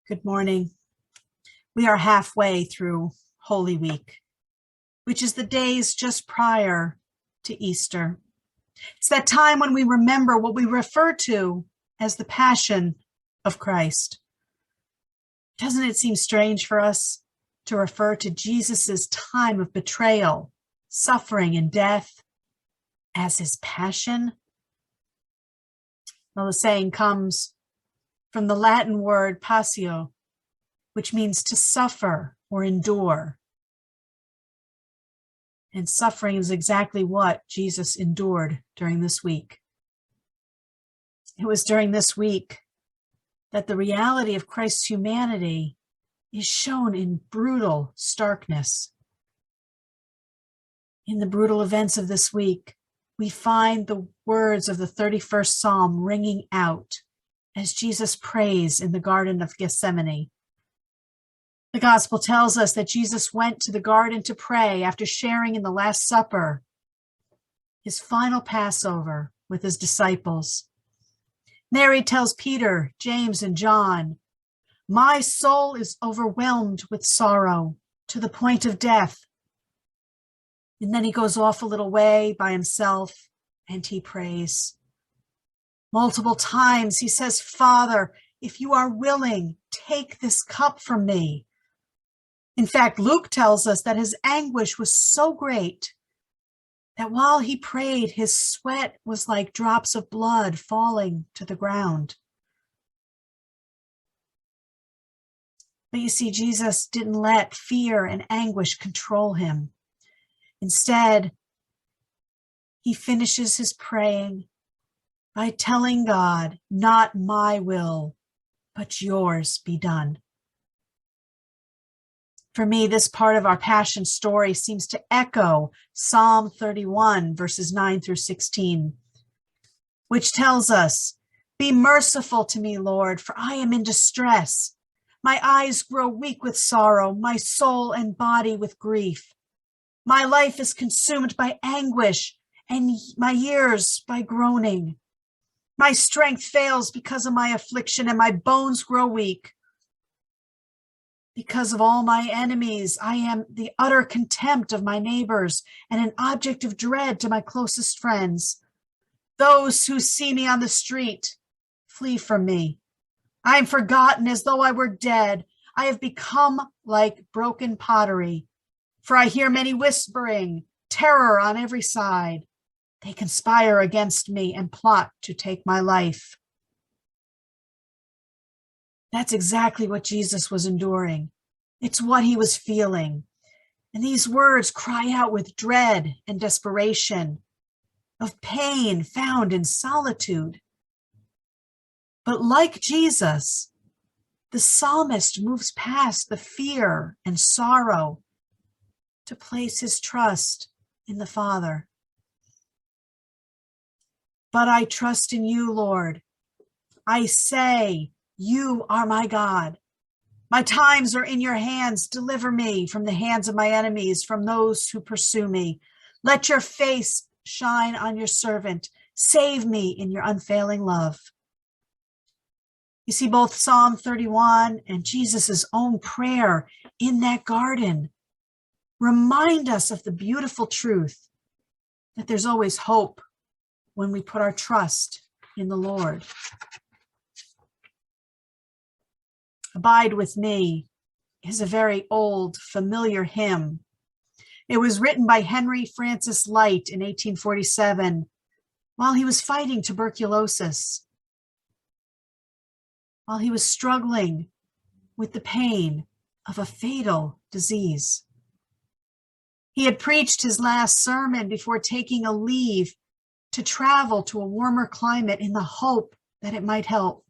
Good morning. We are halfway through Holy Week, which is the days just prior to Easter. It's that time when we remember what we refer to as the Passion of Christ. Doesn't it seem strange for us to refer to Jesus's time of betrayal, suffering, and death as his passion? Well, the saying comes from the Latin word passio, which means to suffer or endure. And suffering is exactly what Jesus endured during this week. It was during this week that the reality of Christ's humanity is shown in brutal starkness. In the brutal events of this week, we find the words of the 31st Psalm ringing out as Jesus prays in the Garden of Gethsemane. The gospel tells us that Jesus went to the garden to pray after sharing in the Last Supper, his final Passover with his disciples. Mary tells Peter, James, and John, "My soul is overwhelmed with sorrow to the point of death." And then he goes off a little way by himself and he prays. Multiple times he says, "Father, if you are willing, take this cup from me." In fact, Luke tells us that his anguish was so great that while he prayed, his sweat was like drops of blood falling to the ground. But you see, Jesus didn't let fear and anguish control him. Instead, he finishes his praying by telling God, "Not my will, but yours be done." For me, this part of our Passion story seems to echo Psalm 31, verses 9 through 16, which tells us, "Be merciful to me, Lord, for I am in distress. My eyes grow weak with sorrow, my soul and body with grief. My life is consumed by anguish, and my years by groaning. My strength fails because of my affliction, and my bones grow weak. Because of all my enemies, I am the utter contempt of my neighbors and an object of dread to my closest friends. Those who see me on the street flee from me. I am forgotten as though I were dead. I have become like broken pottery, for I hear many whispering, terror on every side. They conspire against me and plot to take my life." That's exactly what Jesus was enduring. It's what he was feeling. And these words cry out with dread and desperation, of pain found in solitude. But like Jesus, the psalmist moves past the fear and sorrow to place his trust in the Father. "But I trust in you, Lord. I say, you are my God. My times are in your hands. Deliver me from the hands of my enemies, from those who pursue me. Let your face shine on your servant. Save me in your unfailing love." You see, both Psalm 31 and Jesus' own prayer in that garden remind us of the beautiful truth that there's always hope when we put our trust in the Lord. "Abide with Me" is a very old, familiar hymn. It was written by Henry Francis Lyte in 1847 while he was fighting tuberculosis, while he was struggling with the pain of a fatal disease. He had preached his last sermon before taking a leave to travel to a warmer climate in the hope that it might help.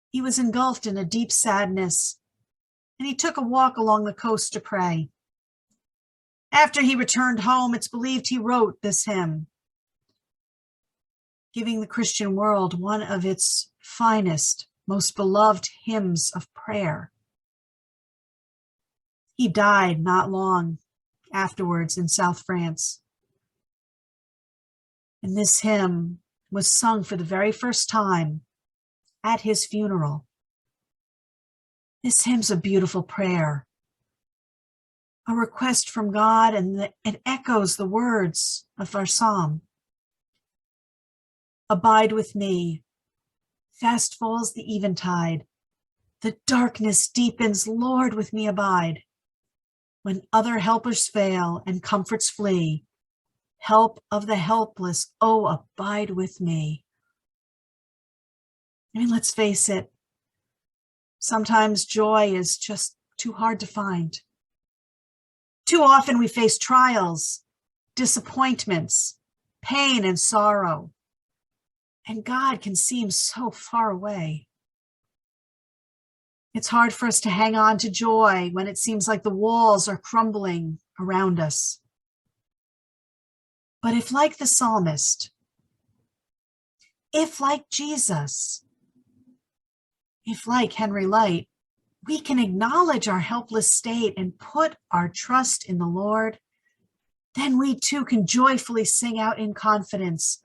He was engulfed in a deep sadness, and he took a walk along the coast to pray. After he returned home, it's believed he wrote this hymn, giving the Christian world one of its finest, most beloved hymns of prayer. He died not long afterwards in South France. And this hymn was sung for the very first time at his funeral This hymn's a beautiful prayer, a request from God, and it echoes the words of our psalm. Abide with me. Fast falls the eventide. The darkness deepens. Lord, with me abide. When other helpers fail and comforts flee, help of the helpless, oh, abide with me. I mean, let's face it, sometimes joy is just too hard to find. Too often we face trials, disappointments, pain, and sorrow, and God can seem so far away. It's hard for us to hang on to joy when it seems like the walls are crumbling around us. But if, like the psalmist, if, like Jesus, if, like Henry Light, we can acknowledge our helpless state and put our trust in the Lord, then we too can joyfully sing out in confidence,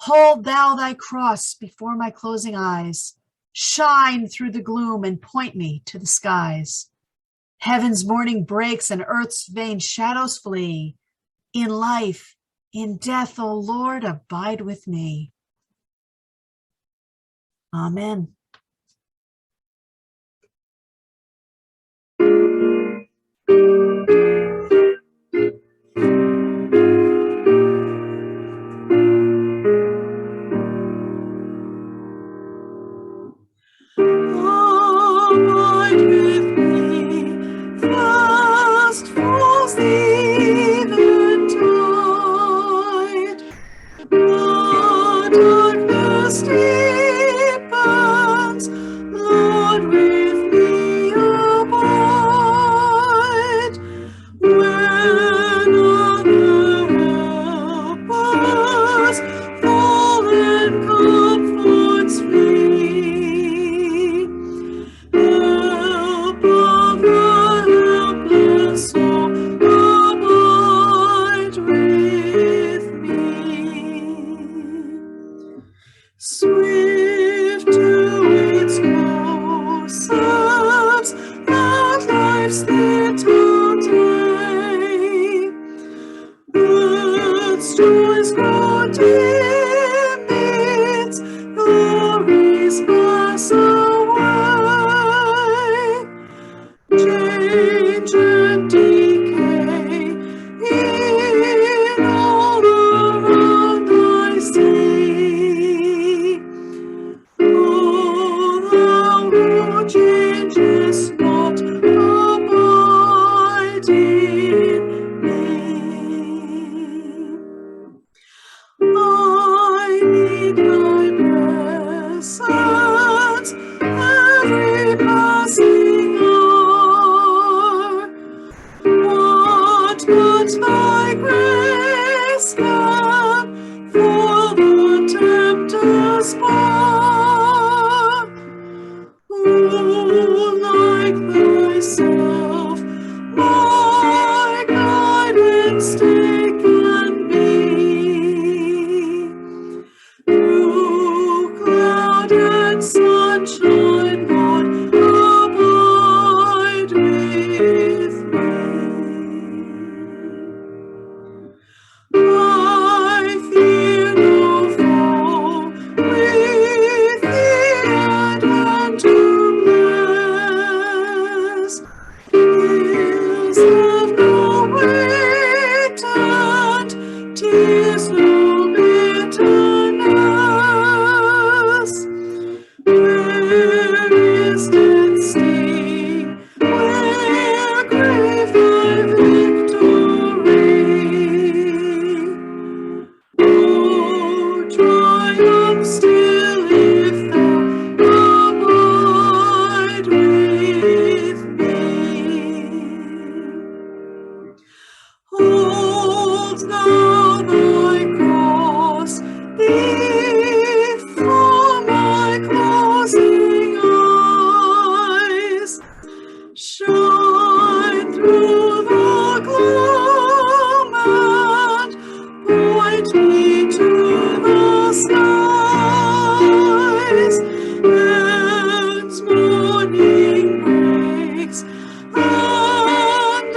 hold thou thy cross before my closing eyes, shine through the gloom and point me to the skies. Heaven's morning breaks and earth's vain shadows flee. In life, in death, O Lord, abide with me. Amen. Abide with me, fast falls the eventide. The darkness deepens, Lord, with me abide. When other helpers fall and comforts flee, help of the helpless soul, abide with me. Swift to its closest, that life's little day, earth's joys grow dim, its glories pass away. Change and decay in all around I see.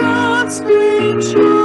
God's sweet child.